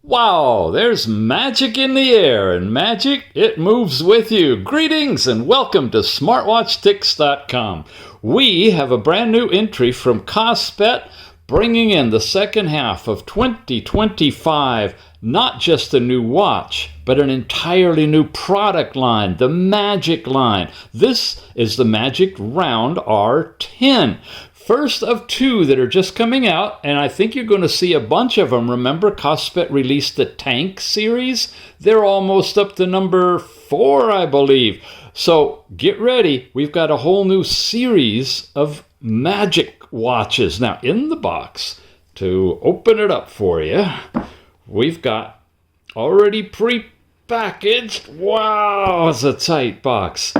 Wow, there's magic in the air, and magic, it moves with you. Greetings and welcome to SmartWatchTix.com. We have a brand new entry from KOSPET bringing in the second half of 2025, not just a new watch, but an entirely new product line, the Magic line. This is the Magic Round R10. First of two that are just coming out, and I think you're going to see a bunch of them. Remember, KOSPET released the Tank series? They're almost up to number 4, I believe. So get ready. We've got a whole new series of Magic watches. Now, in the box, to open it up for you, we've got already pre-packaged. Wow, it's a tight box.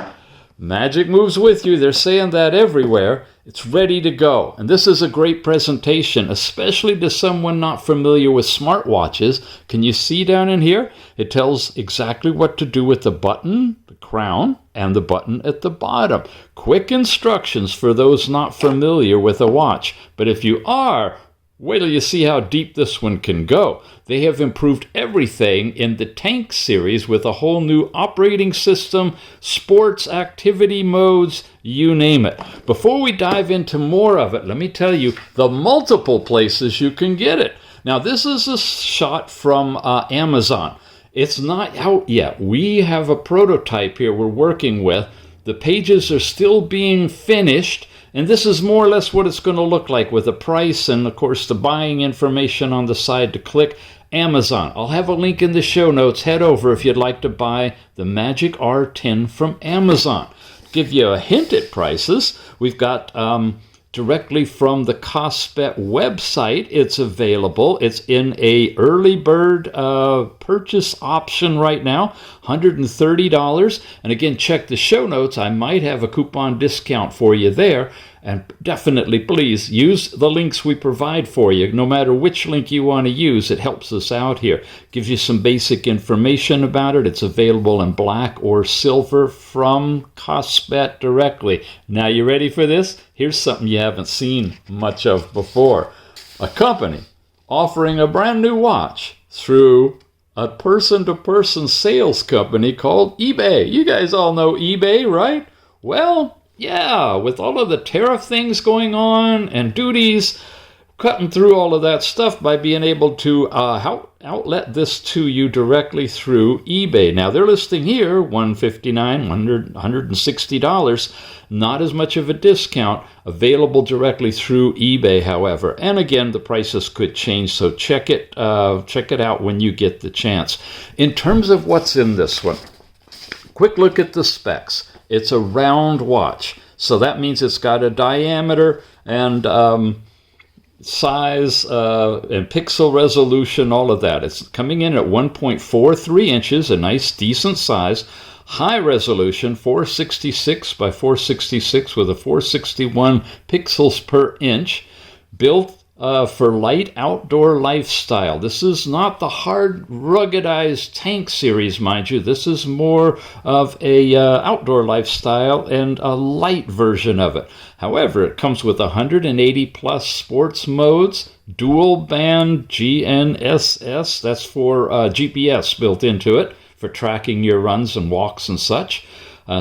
Magic moves with you. They're saying that everywhere. It's ready to go. And this is a great presentation, especially to someone not familiar with smartwatches. Can you see down in here? It tells exactly what to do with the button, the crown, and the button at the bottom. Quick instructions for those not familiar with a watch. But if you are, wait till you see how deep this one can go. They have improved everything in the Tank series with a whole new operating system, sports activity modes, you name it. Before we dive into more of it, let me tell you the multiple places you can get it. Now, this is a shot from Amazon. It's not out yet. We have a prototype here we're working with. The pages are still being finished. And this is more or less what it's going to look like with the price and, of course, the buying information on the side to click. Amazon. I'll have a link in the show notes. Head over if you'd like to buy the Magic R10 from Amazon. Give you a hint at prices. We've got directly from the KOSPET website. It's available. It's in a early bird purchase option right now, $130. And again, check the show notes. I might have a coupon discount for you there. And definitely, please, use the links we provide for you. No matter which link you want to use, it helps us out here. Gives you some basic information about it. It's available in black or silver from KOSPET directly. Now, you ready for this? Here's something you haven't seen much of before. A company offering a brand new watch through a person-to-person sales company called eBay. You guys all know eBay, right? Well, yeah, with all of the tariff things going on and duties, cutting through all of that stuff by being able to outlet this to you directly through eBay. Now, they're listing here $159, $160, not as much of a discount, available directly through eBay, however. And again, the prices could change, so check it out when you get the chance. In terms of what's in this one, quick look at the specs. It's a round watch, so that means it's got a diameter and size and pixel resolution, all of that. It's coming in at 1.43 inches, a nice decent size. High resolution, 466 by 466 with a 461 pixels per inch. Built for light outdoor lifestyle. This is not the hard, ruggedized Tank series, mind you. This is more of a outdoor lifestyle and a light version of it. However, it comes with 180 plus sports modes, dual band GNSS, that's for GPS built into it for tracking your runs and walks and such.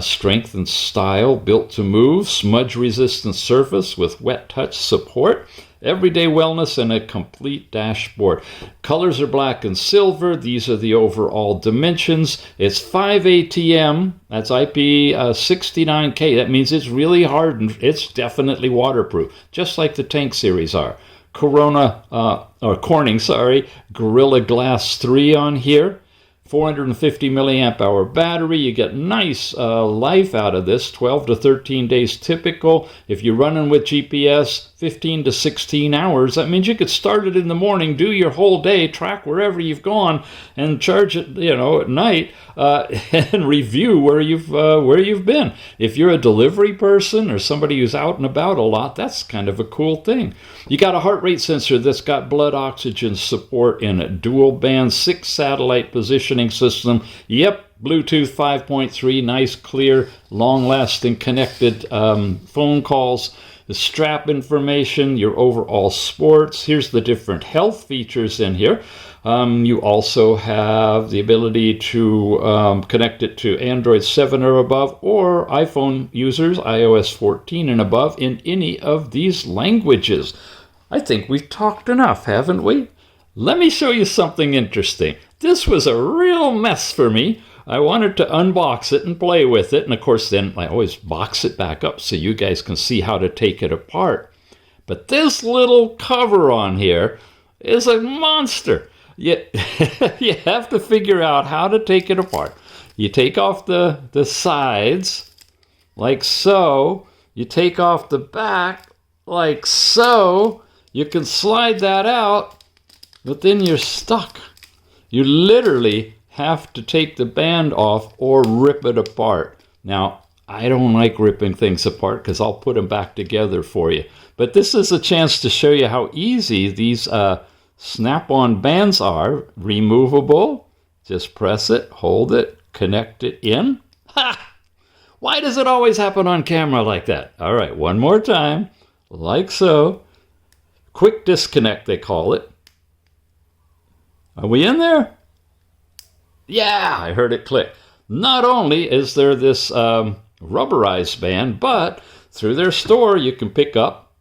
Strength and style, built to move, smudge resistant surface with wet touch support. Everyday wellness and a complete dashboard. Colors are black and silver. These are the overall dimensions. It's 5 ATM. That's IP69K. That means it's really hardened. It's definitely waterproof, just like the Tank series are. Corning, Gorilla Glass 3 on here. 450 milliamp hour battery. You get nice life out of this, 12 to 13 days typical. If you're running with GPS, 15 to 16 hours. That means you could start it in the morning, do your whole day, track wherever you've gone, and charge it, at night, and review where you've been. If you're a delivery person or somebody who's out and about a lot, that's kind of a cool thing. You got a heart rate sensor that's got blood oxygen support in it. Dual band 6 satellite positioning system. Yep, Bluetooth 5.3, nice, clear, long-lasting connected phone calls. The strap information, your overall sports. Here's the different health features in here. You also have the ability to connect it to Android 7 or above, or iPhone users, iOS 14 and above, in any of these languages. I think we've talked enough, haven't we? Let me show you something interesting. This was a real mess for me. I wanted to unbox it and play with it, and of course then I always box it back up so you guys can see how to take it apart. But this little cover on here is a monster. You have to figure out how to take it apart. You take off the sides, like so. You take off the back, like so. You can slide that out, but then you're stuck. You literally have to take the band off or rip it apart. Now, I don't like ripping things apart because I'll put them back together for you. But this is a chance to show you how easy these snap-on bands are. Removable. Just press it, hold it, connect it in. Ha! Why does it always happen on camera like that? All right, one more time. Like so. Quick disconnect, they call it. Are we in there? Yeah, I heard it click. Not only is there this rubberized band, but through their store you can pick up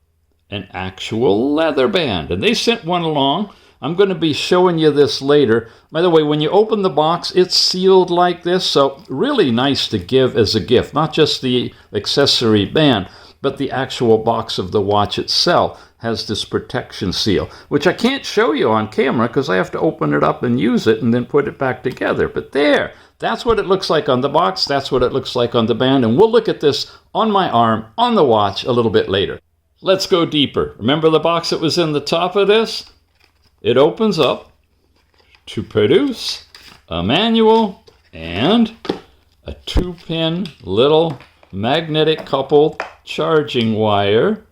an actual leather band. And they sent one along. I'm going to be showing you this later. By the way, when you open the box, it's sealed like this. So really nice to give as a gift. Not just the accessory band, but the actual box of the watch itself has this protection seal, which I can't show you on camera because I have to open it up and use it and then put it back together. But there, that's what it looks like on the box. That's what it looks like on the band. And we'll look at this on my arm, on the watch, a little bit later. Let's go deeper. Remember the box that was in the top of this? It opens up to produce a manual and a 2-pin little magnetic coupled charging wire.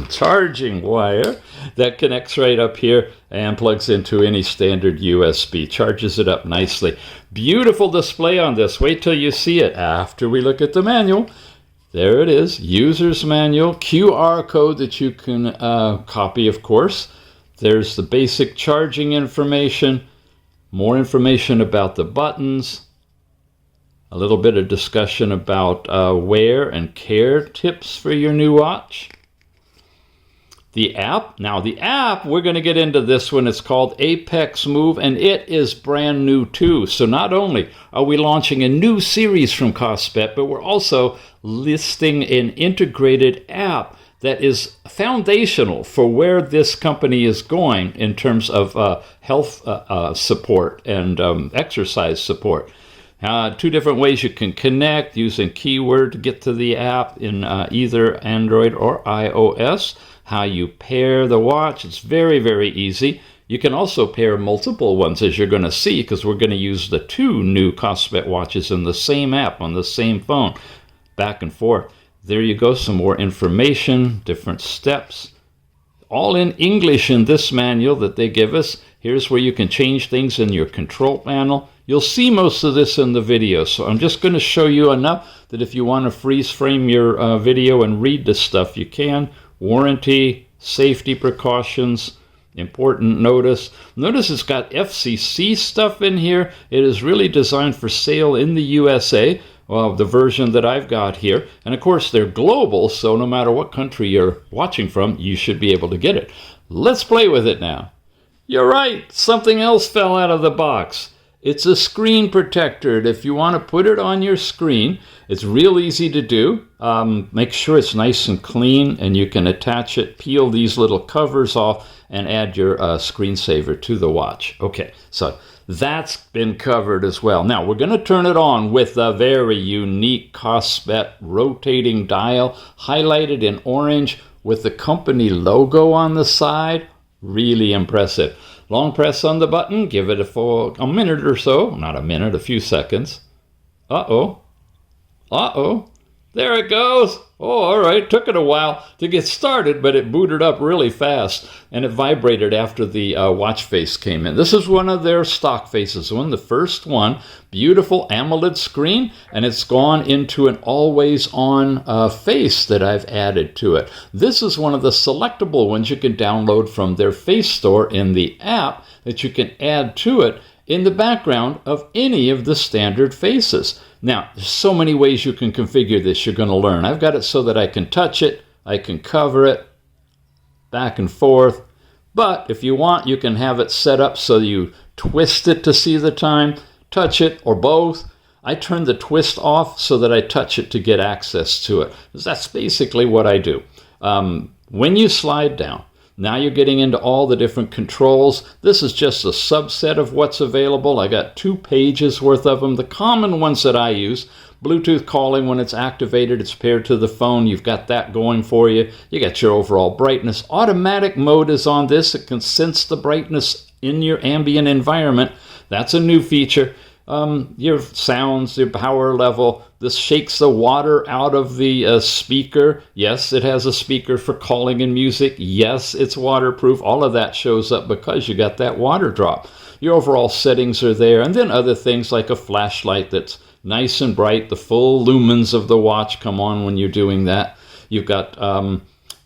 Charging wire that connects right up here and plugs into any standard USB. Charges it up nicely. Beautiful display on this. Wait till you see it after we look at the manual. There it is, user's manual, QR code that you can copy, of course. There's the basic charging information, more information about the buttons, a little bit of discussion about wear and care tips for your new watch. The app, now the app, we're going to get into this one. It's called Apex Move, and it is brand new too. So not only are we launching a new series from KOSPET, but we're also listing an integrated app that is foundational for where this company is going in terms of health support and exercise support. 2 different ways you can connect using keyword to get to the app in either Android or iOS. How you pair the watch, it's very, very easy. You can also pair multiple ones, as you're going to see, because we're going to use the 2 new KOSPET watches in the same app on the same phone, back and forth. There you go, some more information, different steps, all in English in this manual that they give us. Here's where you can change things in your control panel. You'll see most of this in the video, so I'm just going to show you enough that if you want to freeze frame your video and read this stuff, you can. Warranty, safety precautions, important notice. Notice it's got FCC stuff in here. It is really designed for sale in the USA, well, the version that I've got here. And of course, they're global, so no matter what country you're watching from, you should be able to get it. Let's play with it now. You're right, something else fell out of the box. It's a screen protector. If you want to put it on your screen, it's real easy to do. Make sure it's nice and clean, and you can attach it, peel these little covers off, and add your screensaver to the watch. Okay, so that's been covered as well. Now, we're going to turn it on with a very unique KOSPET rotating dial, highlighted in orange with the company logo on the side. Really impressive. Long press on the button, give it a minute or so, not a minute, a few seconds. Uh-oh. Uh-oh. There it goes. Oh, all right. Took it a while to get started, but it booted up really fast, and it vibrated after the watch face came in. This is one of their stock faces, the first one. Beautiful AMOLED screen, and it's gone into an always-on face that I've added to it. This is one of the selectable ones you can download from their face store in the app. that you can add to it in the background of any of the standard faces. Now, there's so many ways you can configure this you're going to learn. I've got it so that I can touch it, I can cover it, back and forth. But if you want, you can have it set up so you twist it to see the time, touch it, or both. I turn the twist off so that I touch it to get access to it. That's basically what I do. When you slide down, now you're getting into all the different controls. This is just a subset of what's available. I got 2 pages worth of them. The common ones that I use, Bluetooth calling, when it's activated, it's paired to the phone. You've got that going for you. You got your overall brightness. Automatic mode is on this. It can sense the brightness in your ambient environment. That's a new feature. Your sounds, your power level. This shakes the water out of the speaker. Yes, it has a speaker for calling and music. Yes, it's waterproof. All of that shows up because you got that water drop. Your overall settings are there. And then other things like a flashlight that's nice and bright. The full lumens of the watch come on when you're doing that. You've got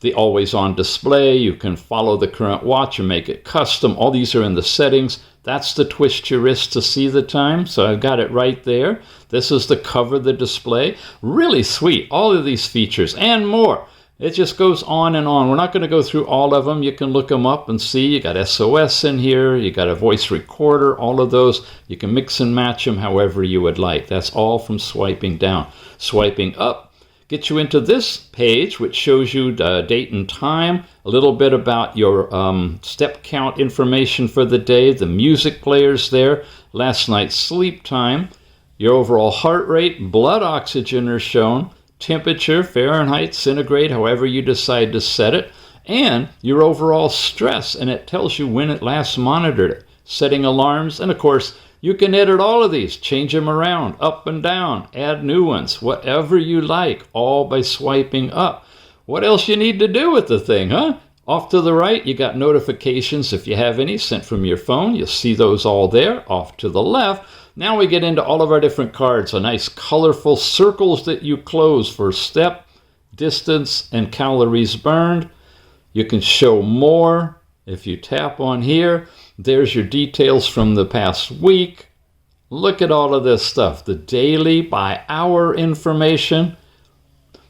the always on display. You can follow the current watch or make it custom. All these are in the settings. That's the twist your wrist to see the time. So I've got it right there. This is the cover the display. Really sweet. All of these features and more. It just goes on and on. We're not going to go through all of them. You can look them up and see. You got SOS in here. You got a voice recorder. All of those. You can mix and match them however you would like. That's all from swiping down. Swiping up get you into this page, which shows you date and time, a little bit about your step count information for the day, the music players there, last night's sleep time, your overall heart rate, blood oxygen are shown, temperature, Fahrenheit, centigrade, however you decide to set it, and your overall stress, and it tells you when it last monitored it, setting alarms, and of course, you can edit all of these, change them around, up and down, add new ones, whatever you like, all by swiping up. What else you need to do with the thing, huh? Off to the right, you got notifications if you have any sent from your phone. You'll see those all there. Off to the left, now we get into all of our different cards, a nice colorful circles that you close for step, distance, and calories burned. You can show more if you tap on here. There's your details from the past week. Look at all of this stuff. The daily by hour information.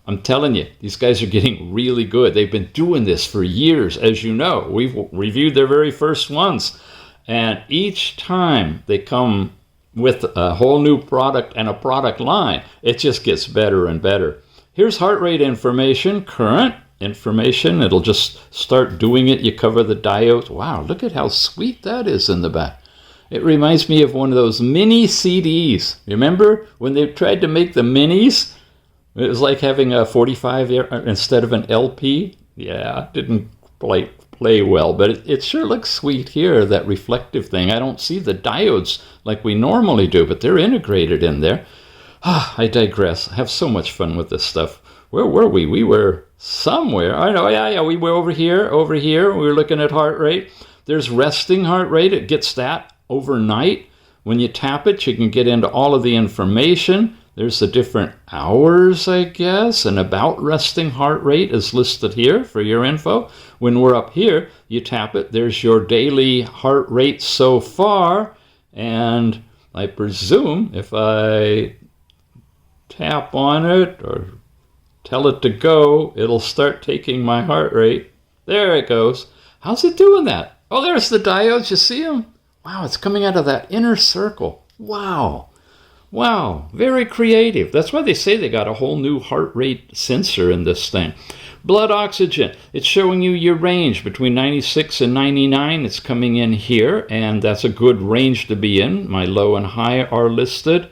I'm telling you, these guys are getting really good. They've been doing this for years, as you know. We've reviewed their very first ones. And each time they come with a whole new product and a product line, it just gets better and better. Here's heart rate information, current information. It'll just start doing it. You cover the diodes. Wow, look at how sweet that is in the back. It reminds me of one of those mini CDs. Remember when they tried to make the minis? It was like having a 45 instead of an LP. Yeah, it didn't play well, but it sure looks sweet here, that reflective thing. I don't see the diodes like we normally do, but they're integrated in there. I digress. I have so much fun with this stuff. Where were we? We were somewhere. I know, yeah, we were over here. We were looking at heart rate. There's resting heart rate. It gets that overnight. When you tap it, you can get into all of the information. There's the different hours, I guess, and about resting heart rate is listed here for your info. When we're up here, you tap it. There's your daily heart rate so far. And I presume if I tap on it or tell it to go, it'll start taking my heart rate. There it goes. How's it doing that? Oh, there's the diodes. You see them? Wow, it's coming out of that inner circle. Wow. Very creative. That's why they say they got a whole new heart rate sensor in this thing. Blood oxygen. It's showing you your range between 96 and 99. It's coming in here, and that's a good range to be in. My low and high are listed.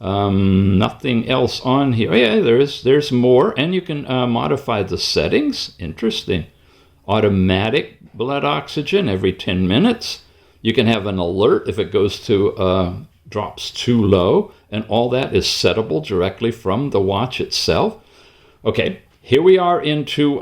Nothing else on here. Oh, yeah, there's more, and you can modify the settings. Interesting. Automatic blood oxygen every 10 minutes. You can have an alert if it goes to drops too low, and all that is settable directly from the watch itself. Okay, here we are into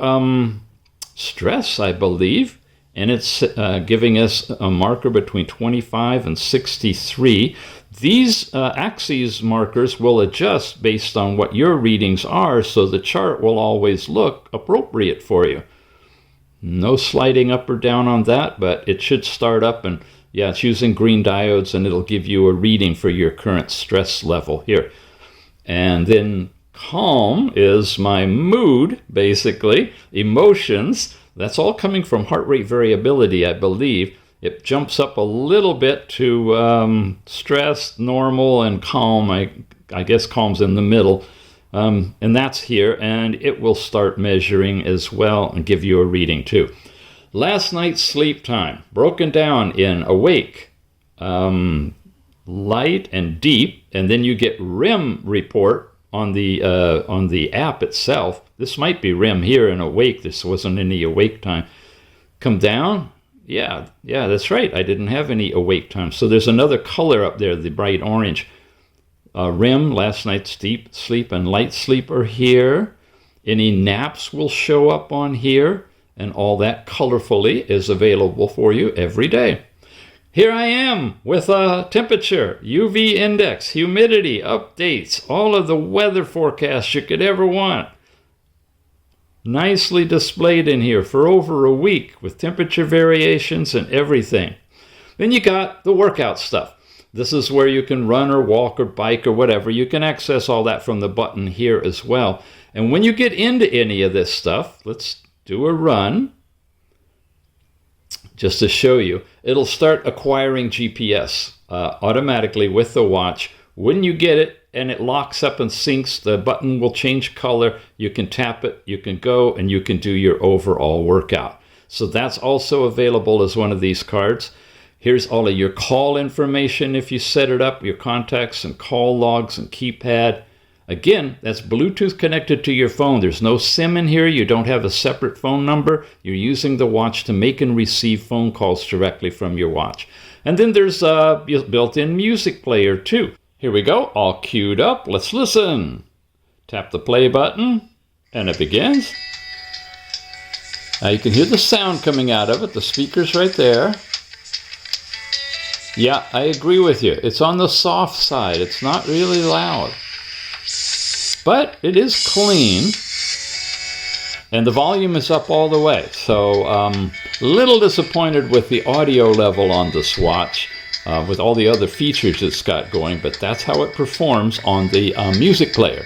stress, I believe, and it's giving us a marker between 25 and 63. These axes markers will adjust based on what your readings are, so the chart will always look appropriate for you. No sliding up or down on that, but it should start up and Yeah, it's using green diodes, and it'll give you a reading for your current stress level here. And then calm is my mood, basically. Emotions, that's all coming from heart rate variability, I believe. It jumps up a little bit to stress, normal, and calm. I guess calm's in the middle. And that's here, and it will start measuring as well and give you a reading too. Last night's sleep time, broken down in awake, light, and deep, and then you get REM report on the app itself. This might be REM here in awake. This wasn't any awake time. Come down. Yeah, that's right. I didn't have any awake time. So there's another color up there, the bright orange. REM, last night's deep sleep, and light sleep are here. Any naps will show up on here, and all that colorfully is available for you every day. Here I am with a temperature, UV index, humidity, updates, all of the weather forecasts you could ever want. Nicely displayed in here for over a week with temperature variations and everything. Then you got the workout stuff. This is where you can run or walk or bike or whatever. You can access all that from the button here as well. And when you get into any of this stuff, let's do a run. Just to show you, it'll start acquiring GPS automatically with the watch. When you get it and it locks up and syncs, the button will change color. You can tap it, you can go, and you can do your overall workout. So that's also available as one of these cards. Here's all of your call information if you set it up, your contacts and call logs and keypad. Again, that's Bluetooth connected to your phone. There's no SIM in here. You don't have a separate phone number. You're using the watch to make and receive phone calls directly from your watch. And then there's a built-in music player too. Here we go, all queued up. Let's listen. Tap the play button, and it begins. Now you can hear the sound coming out of it. The speaker's right there. Yeah, I agree with you. It's on the soft side. It's not really loud. But it is clean, and the volume is up all the way. So a little disappointed with the audio level on this watch, with all the other features it's got going, but that's how it performs on the music player.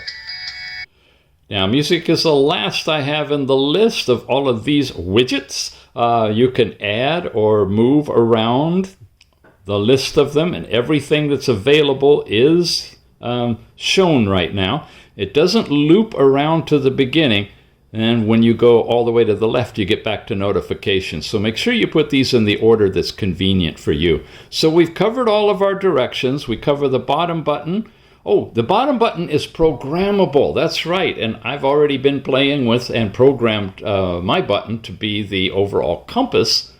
Now, music is the last I have in the list of all of these widgets. You can add or move around the list of them, and everything that's available is shown right now. It doesn't loop around to the beginning, and when you go all the way to the left, you get back to notifications. So make sure you put these in the order that's convenient for you. So we've covered all of our directions. We cover the bottom button. Oh, the bottom button is programmable. That's right, and I've already been playing with and programmed my button to be the overall compass.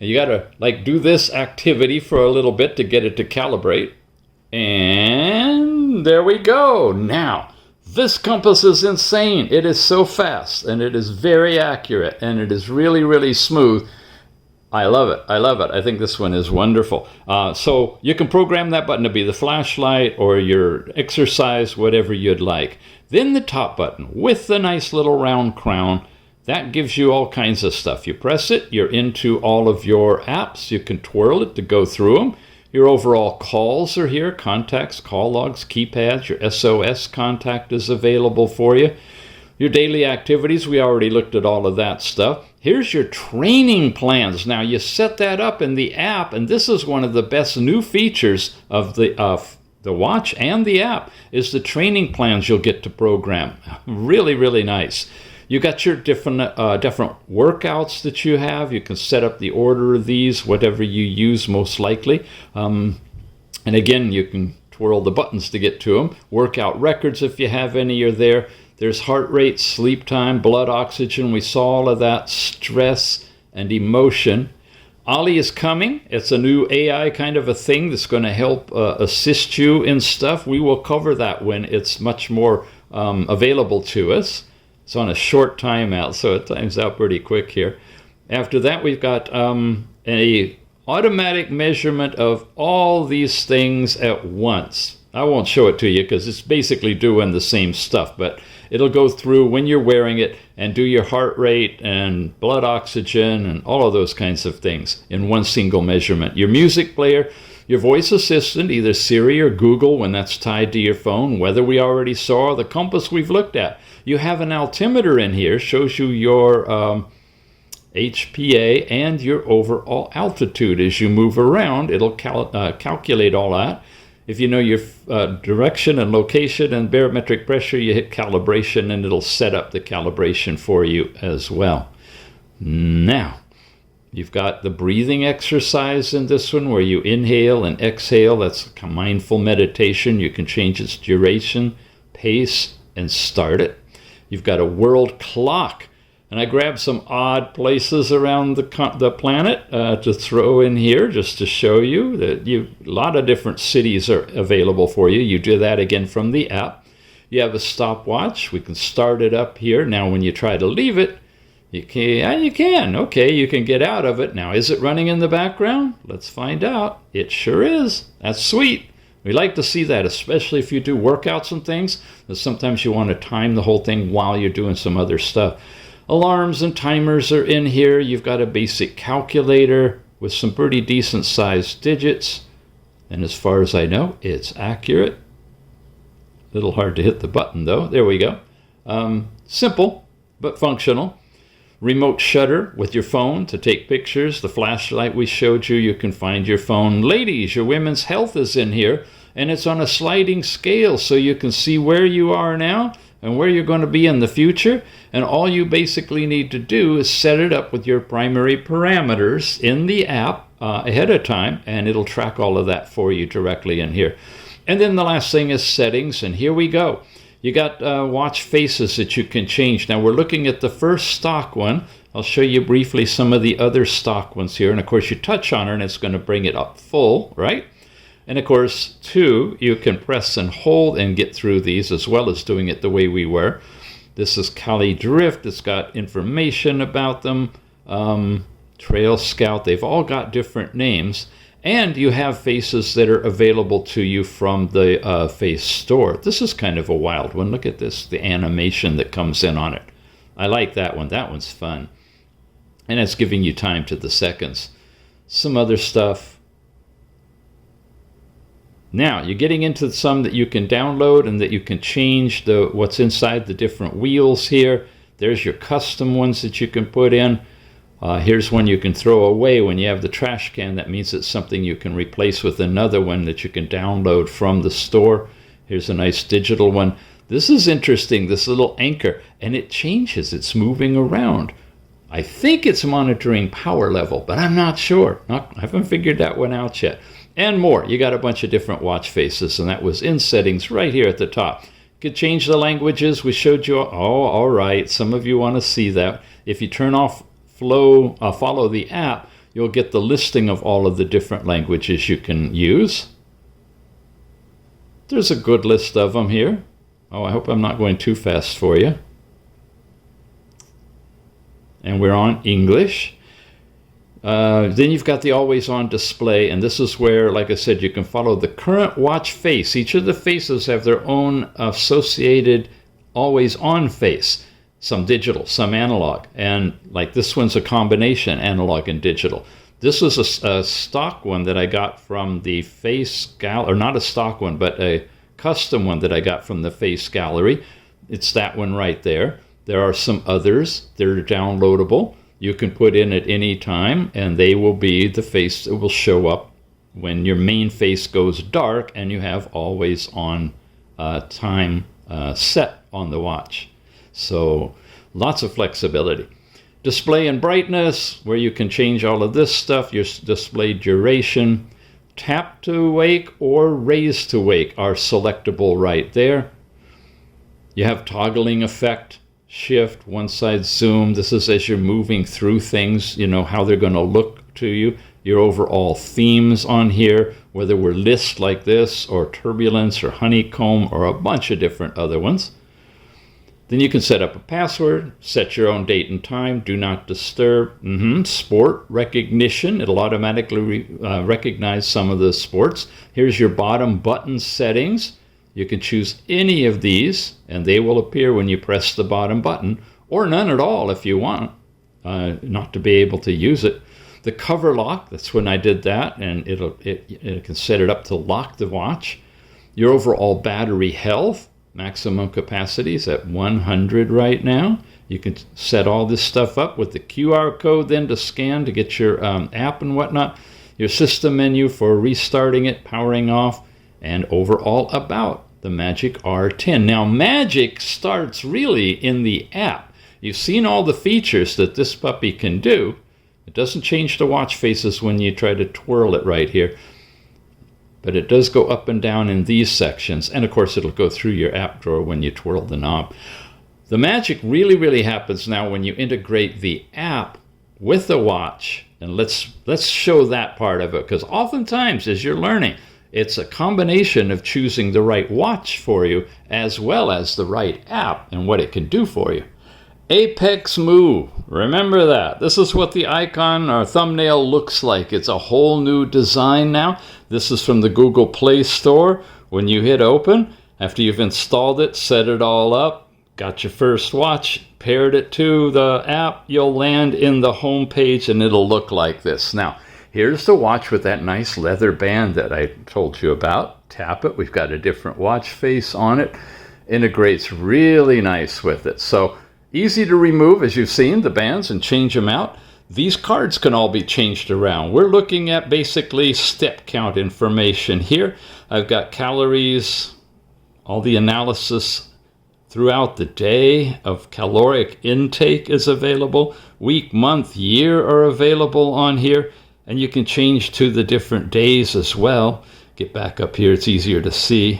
And you gotta do this activity for a little bit to get it to calibrate. And there we go. Now, this compass is insane. It is so fast, and it is very accurate, and it is really, really smooth. I love it. I love it. I think this one is wonderful. So you can program that button to be the flashlight or your exercise, whatever you'd like. Then the top button with the nice little round crown, that gives you all kinds of stuff. You press it, you're into all of your apps. You can twirl it to go through them. Your overall calls are here, contacts, call logs, keypads. Your SOS contact is available for you. Your daily activities, we already looked at all of that stuff. Here's your training plans. Now you set that up in the app, and this is one of the best new features of the watch and the app, is the training plans you'll get to program. Really, really nice. You got your different workouts that you have. You can set up the order of these, whatever you use most likely. And again, you can twirl the buttons to get to them. Workout records, if you have any, are there. There's heart rate, sleep time, blood oxygen. We saw all of that. Stress and emotion. Ollie is coming. It's a new AI kind of a thing that's going to help assist you in stuff. We will cover that when it's much more available to us. It's on a short timeout, so it times out pretty quick here. After that, we've got a automatic measurement of all these things at once. I won't show it to you because it's basically doing the same stuff, but it'll go through when you're wearing it and do your heart rate and blood oxygen and all of those kinds of things in one single measurement. Your music player, your voice assistant, either Siri or Google when that's tied to your phone, weather we already saw, the compass we've looked at. You have an altimeter in here, shows you your HPA and your overall altitude. As you move around, it'll calculate all that. If you know your direction and location and barometric pressure, you hit calibration and it'll set up the calibration for you as well. Now, you've got the breathing exercise in this one where you inhale and exhale. That's a mindful meditation. You can change its duration, pace, and start it. You've got a world clock. And I grabbed some odd places around the planet to throw in here just to show you that a lot of different cities are available for you. You do that again from the app. You have a stopwatch. We can start it up here. Now when you try to leave it, you can. Okay, you can get out of it. Now is it running in the background? Let's find out. It sure is. That's sweet. We like to see that, especially if you do workouts and things. Sometimes you want to time the whole thing while you're doing some other stuff. Alarms and timers are in here. You've got a basic calculator with some pretty decent sized digits. And as far as I know, it's accurate. A little hard to hit the button though. There we go. Simple, but functional. Remote shutter with your phone to take pictures. The flashlight we showed you, you can find your phone. Ladies, your women's health is in here. And it's on a sliding scale so you can see where you are now and where you're going to be in the future. And all you basically need to do is set it up with your primary parameters in the app ahead of time, and it'll track all of that for you directly in here. And then the last thing is settings, and here we go. You got watch faces that you can change. Now we're looking at the first stock one. I'll show you briefly some of the other stock ones here. And of course you touch on her and it's going to bring it up full, right? And of course, too, you can press and hold and get through these as well as doing it the way we were. This is Cali Drift. It's got information about them. Trail Scout. They've all got different names. And you have faces that are available to you from the face store. This is kind of a wild one. Look at this, the animation that comes in on it. I like that one. That one's fun. And it's giving you time to the seconds. Some other stuff. Now, you're getting into some that you can download and that you can change what's inside the different wheels here. There's your custom ones that you can put in. Here's one you can throw away when you have the trash can. That means it's something you can replace with another one that you can download from the store. Here's a nice digital one. This is interesting, this little anchor, and it changes. It's moving around. I think it's monitoring power level, but I'm not sure. I haven't figured that one out yet. And more. You got a bunch of different watch faces, and that was in settings right here at the top. You could change the languages. We showed you. Oh, all right. Some of you want to see that. If you turn off follow the app, you'll get the listing of all of the different languages you can use. There's a good list of them here. Oh, I hope I'm not going too fast for you. And we're on English. Then you've got the always on display, and this is where, like I said, you can follow the current watch face. Each of the faces have their own associated always on face. Some digital, some analog, and like this one's a combination analog and digital. This is a stock one that I got from the Face Gallery, or not a stock one, but a custom one that I got from the Face Gallery. It's that one right there. There are some others that are downloadable. You can put in at any time, and they will be the face that will show up when your main face goes dark and you have always on time set on the watch. So lots of flexibility. Display and brightness, where you can change all of this stuff, your display duration. Tap to wake or raise to wake are selectable right there. You have toggling effect, shift, one side zoom. This is as you're moving through things, you know, how they're going to look to you. Your overall themes on here, whether we're list like this or turbulence or honeycomb or a bunch of different other ones. Then you can set up a password, set your own date and time, do not disturb, sport recognition. It'll automatically recognize some of the sports. Here's your bottom button settings. You can choose any of these, and they will appear when you press the bottom button, or none at all if you want, not to be able to use it. The cover lock, that's when I did that, and it can set it up to lock the watch. Your overall battery health, maximum capacity is at 100 right now. You can set all this stuff up with the QR code then to scan to get your app and whatnot. Your system menu for restarting it, powering off, and overall about the MAGIC R10. Now, MAGIC starts really in the app. You've seen all the features that this puppy can do. It doesn't change the watch faces when you try to twirl it right here. But it does go up and down in these sections. And of course, it'll go through your app drawer when you twirl the knob. The magic really happens now when you integrate the app with the watch. And let's show that part of it. Because oftentimes, as you're learning, it's a combination of choosing the right watch for you as well as the right app and what it can do for you. Apex Move. Remember that. This is what the icon or thumbnail looks like. It's a whole new design now. This is from the Google Play Store. When you hit open, after you've installed it, set it all up, got your first watch, paired it to the app, you'll land in the home page and it'll look like this. Now, here's the watch with that nice leather band that I told you about. Tap it. We've got a different watch face on it. Integrates really nice with it. So easy to remove, as you've seen, the bands and change them out. These cards can all be changed around. We're looking at basically step count information here. I've got calories, all the analysis throughout the day of caloric intake is available. Week, month, year are available on here. And you can change to the different days as well. Get back up here, it's easier to see.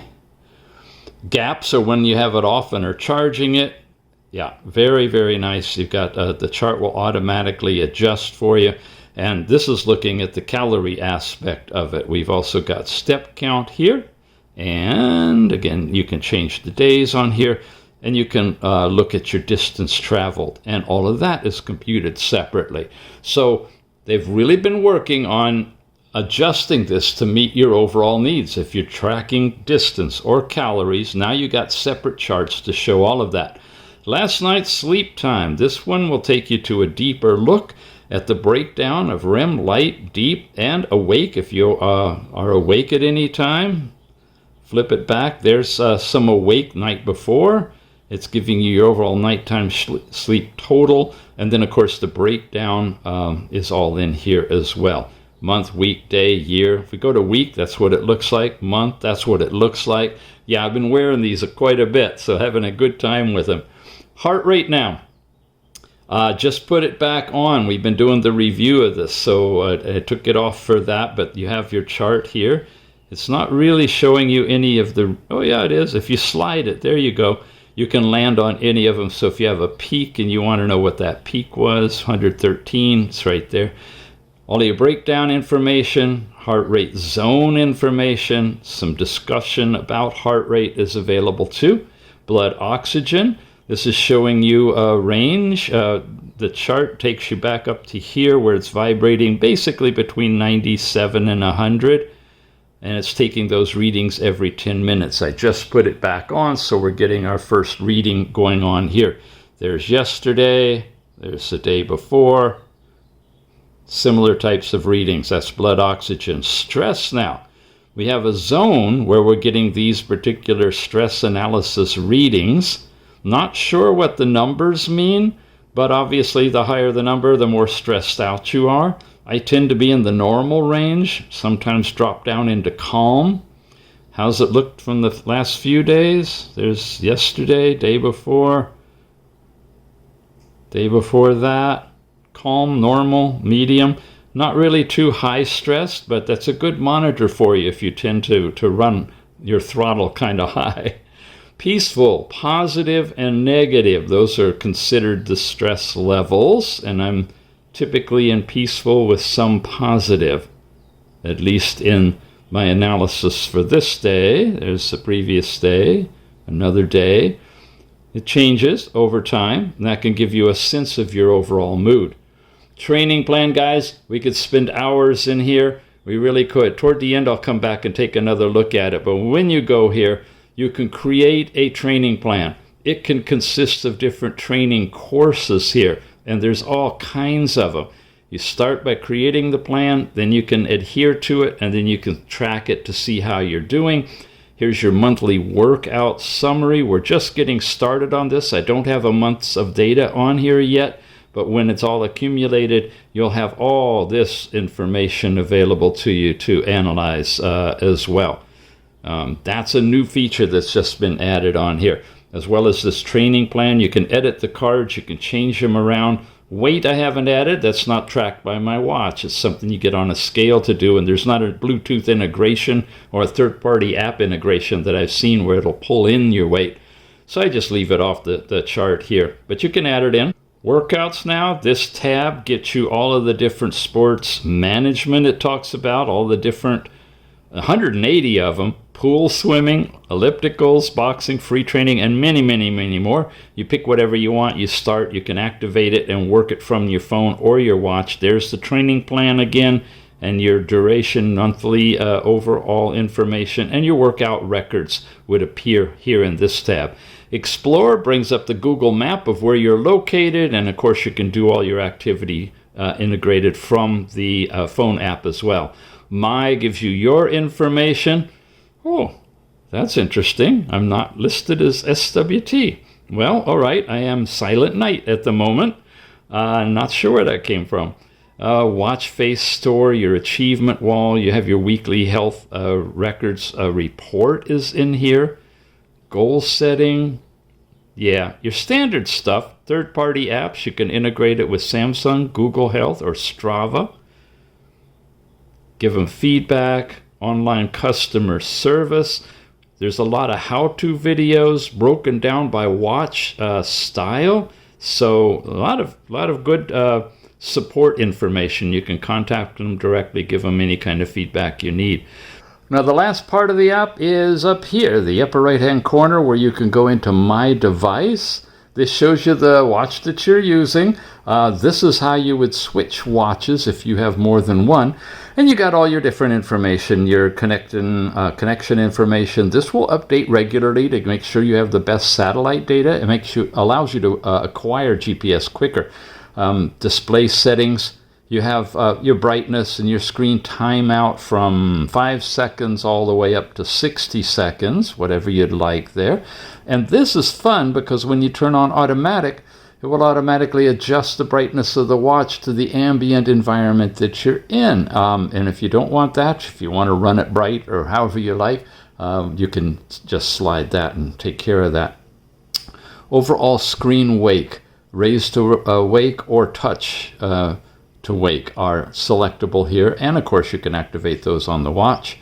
Gaps are when you have it off and are charging it. Yeah, very nice. You've got the chart will automatically adjust for you. And this is looking at the calorie aspect of it. We've also got step count here. And again, you can change the days on here. And you can look at your distance traveled. And all of that is computed separately. So they've really been working on adjusting this to meet your overall needs. If you're tracking distance or calories, now you got separate charts to show all of that. Last night's sleep time. This one will take you to a deeper look at the breakdown of REM, light, deep, and awake. If you are awake at any time, flip it back. There's some awake night before. It's giving you your overall nighttime sleep total. And then, of course, the breakdown is all in here as well. Month, week, day, year. If we go to week, that's what it looks like. Month, that's what it looks like. Yeah, I've been wearing these quite a bit, so having a good time with them. Heart rate now. Just put it back on. We've been doing the review of this, so I took it off for that, but you have your chart here. It's not really showing you any of the... Oh, yeah, it is. If you slide it, there you go. You can land on any of them. So if you have a peak and you want to know what that peak was, 113, it's right there. All your breakdown information, heart rate zone information, some discussion about heart rate is available too. Blood oxygen. This is showing you a range. The chart takes you back up to here where it's vibrating basically between 97 and 100. And it's taking those readings every 10 minutes. I just put it back on, so we're getting our first reading going on here. There's yesterday, there's the day before. Similar types of readings. That's blood oxygen. Stress now. We have a zone where we're getting these particular stress analysis readings. Not sure what the numbers mean, but obviously the higher the number, the more stressed out you are. I tend to be in the normal range, sometimes drop down into calm. How's it looked from the last few days? There's yesterday, day before that. Calm, normal, medium. Not really too high stressed, but that's a good monitor for you if you tend to run your throttle kind of high. Peaceful, positive, and negative. Those are considered the stress levels, and I'm typically in peaceful with some positive, at least in my analysis for this day. There's the previous day, another day. It changes over time, and that can give you a sense of your overall mood. Training plan, guys, we could spend hours in here. We really could. Toward the end, I'll come back and take another look at it. But when you go here, you can create a training plan. It can consist of different training courses here, and there's all kinds of them. You start by creating the plan, then you can adhere to it, and then you can track it to see how you're doing. Here's your monthly workout summary. We're just getting started on this. I don't have a month's of data on here yet, but when it's all accumulated, you'll have all this information available to you to analyze as well. That's a new feature that's just been added on here. As well as this training plan, you can edit the cards, you can change them around. Weight I haven't added, that's not tracked by my watch. It's something you get on a scale to do, and there's not a Bluetooth integration or a third-party app integration that I've seen where it'll pull in your weight. So I just leave it off the chart here, but you can add it in. Workouts now, this tab gets you all of the different sports management it talks about, all the different 180 of them, pool swimming, ellipticals, boxing, free training, and many, many, many more. You pick whatever you want, you start, you can activate it and work it from your phone or your watch. There's the training plan again, and your duration, monthly overall information, and your workout records would appear here in this tab. Explore brings up the Google map of where you're located, and of course you can do all your activity integrated from the phone app as well. My gives you your information. Oh, that's interesting. I'm not listed as SWT. Well, all right, I am Silent Night at the moment. Not sure where that came from. Watch face store, your achievement wall. You have your weekly health records report is in here. Goal setting. Yeah, your standard stuff. Third-party apps, you can integrate it with Samsung, Google Health, or Strava. Give them feedback. Online customer service. There's a lot of how-to videos broken down by watch style. So a lot of good support information. You can contact them directly, give them any kind of feedback you need. Now the last part of the app is up here, the upper right-hand corner, where you can go into My Device. This shows you the watch that you're using. This is how you would switch watches if you have more than one. And you got all your different information, your connection information. This will update regularly to make sure you have the best satellite data. It allows you to acquire GPS quicker. Display settings. You have your brightness and your screen timeout from 5 seconds all the way up to 60 seconds, whatever you'd like there. And this is fun because when you turn on automatic, it will automatically adjust the brightness of the watch to the ambient environment that you're in. And if you don't want that, if you want to run it bright or however you like, you can just slide that and take care of that. Overall screen wake, raise to wake or touch to wake are selectable here. And of course you can activate those on the watch.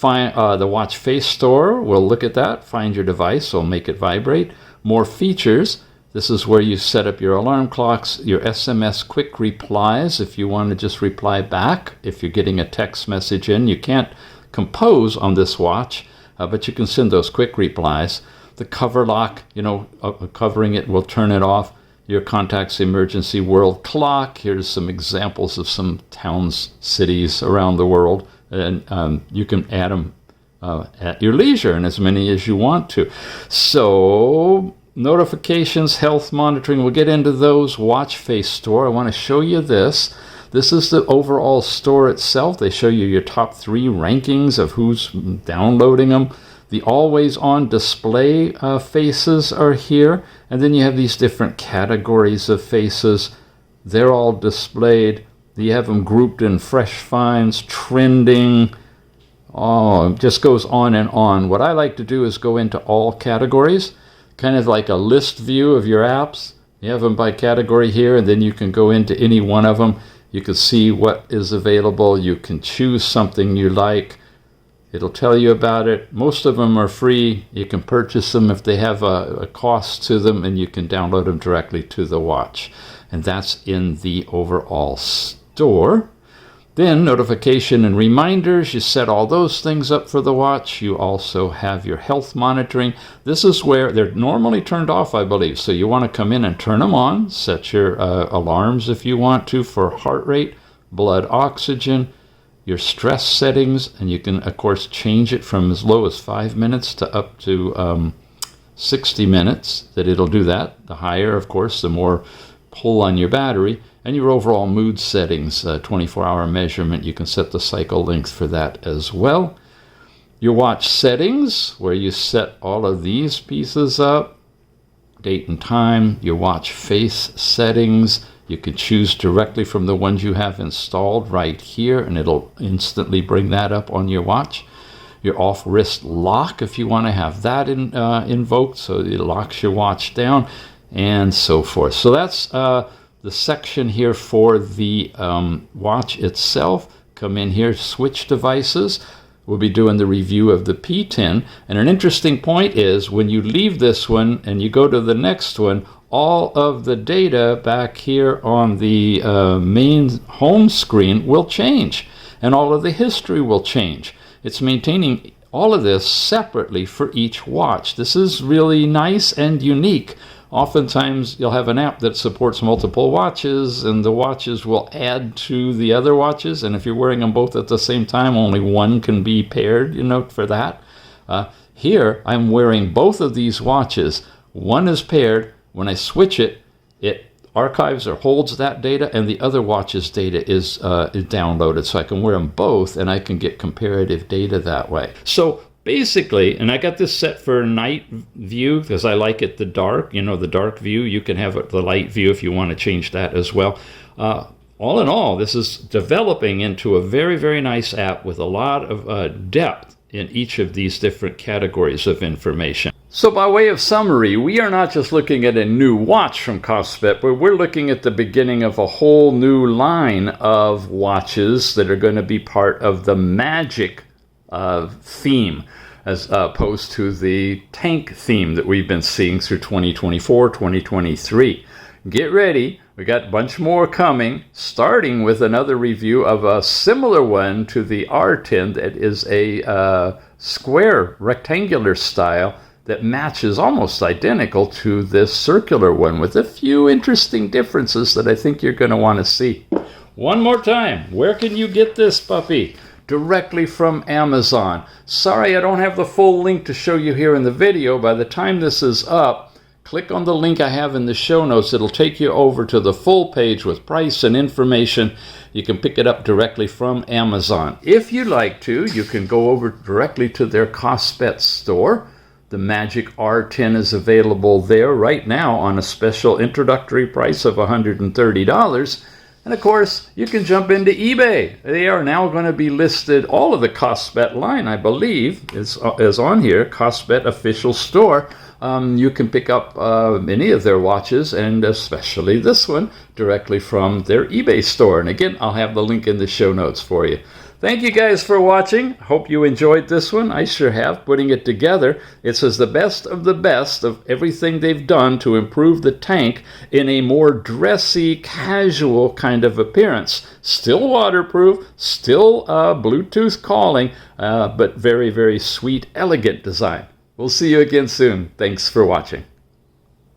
The watch face store, we'll look at that. Find your device, so make it vibrate. More features. This is where you set up your alarm clocks, your SMS quick replies if you want to just reply back. If you're getting a text message in, you can't compose on this watch, but you can send those quick replies. The cover lock, covering it will turn it off. Your contacts emergency world clock. Here's some examples of some towns, cities around the world, and you can add them at your leisure and as many as you want to. So notifications, health monitoring, we'll get into those. Watch face store, I want to show you this. This is the overall store itself. They show you your top 3 rankings of who's downloading them. The always on display faces are here. And then you have these different categories of faces. They're all displayed. You have them grouped in fresh finds, trending. Oh, it just goes on and on. What I like to do is go into all categories, kind of like a list view of your apps. You have them by category here, and then you can go into any one of them. You can see what is available. You can choose something you like. It'll tell you about it. Most of them are free. You can purchase them if they have a cost to them, and you can download them directly to the watch. And that's in the overall store. Then notification and reminders, you set all those things up for the watch. You also have your health monitoring. This is where they're normally turned off, I believe. So you want to come in and turn them on, set your alarms if you want to for heart rate, blood oxygen, your stress settings, and you can, of course, change it from as low as 5 minutes to up to 60 minutes that it'll do that. The higher, of course, the more pull on your battery. And your overall mood settings, 24-hour measurement, you can set the cycle length for that as well. Your watch settings, where you set all of these pieces up, date and time, your watch face settings. You can choose directly from the ones you have installed right here, and it'll instantly bring that up on your watch. Your off-wrist lock, if you want to have that invoked, so it locks your watch down, and so forth. So that's the section here for the watch itself. Come in here, switch devices. We'll be doing the review of the P10. And an interesting point is when you leave this one and you go to the next one, all of the data back here on the main home screen will change, and all of the history will change. It's maintaining all of this separately for each watch. This is really nice and unique. Oftentimes you'll have an app that supports multiple watches, and the watches will add to the other watches, and if you're wearing them both at the same time, only one can be paired, for that. Here I'm wearing both of these watches. One is paired. When I switch it, it archives or holds that data, and the other watch's data is downloaded, so I can wear them both and I can get comparative data that way. So basically, and I got this set for night view because I like it the dark, the dark view. You can have the light view if you want to change that as well. All in all, this is developing into a very, very nice app with a lot of depth in each of these different categories of information. So by way of summary, we are not just looking at a new watch from KOSPET, but we're looking at the beginning of a whole new line of watches that are going to be part of the MAGIC theme, as opposed to the tank theme that we've been seeing through 2024, 2023. Get ready, we got a bunch more coming, starting with another review of a similar one to the R10 that is a square, rectangular style that matches almost identical to this circular one with a few interesting differences that I think you're going to want to see. One more time, where can you get this puppy? Directly from Amazon. Sorry, I don't have the full link to show you here in the video. By the time this is up, click on the link I have in the show notes. It'll take you over to the full page with price and information. You can pick it up directly from Amazon. If you'd like to, you can go over directly to their KOSPET store. The MAGIC R10 is available there right now on a special introductory price of $130. And of course, you can jump into eBay. They are now going to be listed, all of the KOSPET line, I believe, is on here, KOSPET official store. You can pick up any of their watches, and especially this one, directly from their eBay store. And again, I'll have the link in the show notes for you. Thank you guys for watching. Hope you enjoyed this one. I sure have, putting it together. It says the best of everything they've done to improve the tank in a more dressy, casual kind of appearance. Still waterproof, still Bluetooth calling, but very, very sweet, elegant design. We'll see you again soon. Thanks for watching.